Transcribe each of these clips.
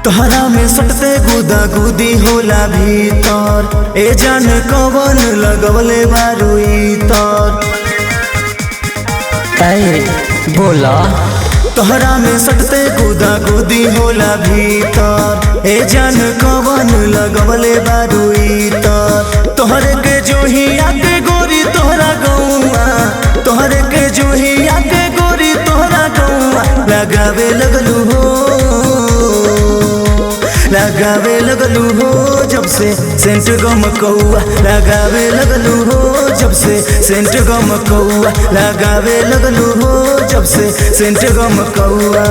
तोहरा में सटते गुदा गुदी होला भीतर ए जान कवन लगवले बारू इतर बोला तोहरा में सटते गुदा गुदी होला भीतर ए जान कवन लगवले बारू इतर तोहरे के जोहिया के गोरी तोहरा गौआ तोहरे के जोहिया के गोरी तोहरा गौआ लगावे लगलू हो जब से सेंट गम कौआ लगावे लगलू हो जब से सेंट गम कौआ लगावे लगलू हो जब से सेंट गम कौआ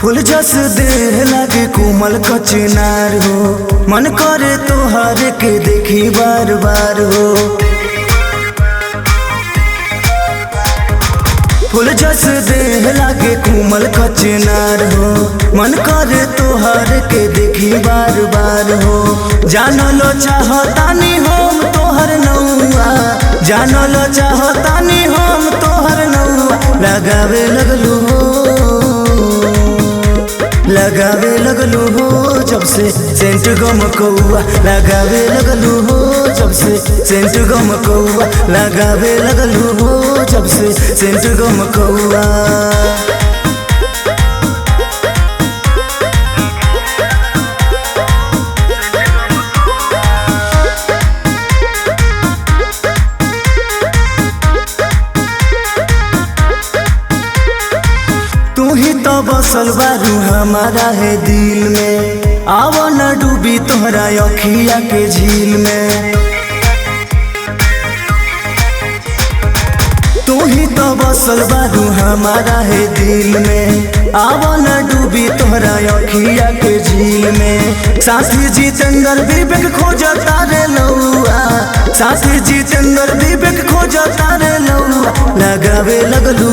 फूल जस देह लागे कोमल कचनार हो मन करे तोहार के देखी बार बार हो फूल जस देह लागे कोमल कचनार हो मन करे तोहार के देखी बार बार हो जानलो चाहतानी हम तोहर नौआ जानलो चाहतानी हम तोहर नौआ लगावे लगलू हो जब से सेंट गम कौआ लगावे लगलू हो जब से सेंट गम कौआ लगावे लगलू हो जब से सेंट गम कौआ तू ही तो बसल बारू हमारा है दिल में आवा न डूबी तोहरा अखिया के झील में तू ही तो बसल बारू हमारा है दिल में आवा न डूबी तोहरा अखिया के झील में साथी जितेंद्र विवेक खोजता रे लौआ साथी जितेंद्र विवेक खोजता रे लौआ लगावे लगलू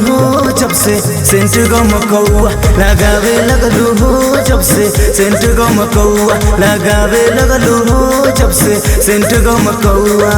हो जब से सेंट गम कौआ लगावे लगलू हो जब से सेंट गम कौआ लगावे लगलू हो जब से सेंट गम कौआ।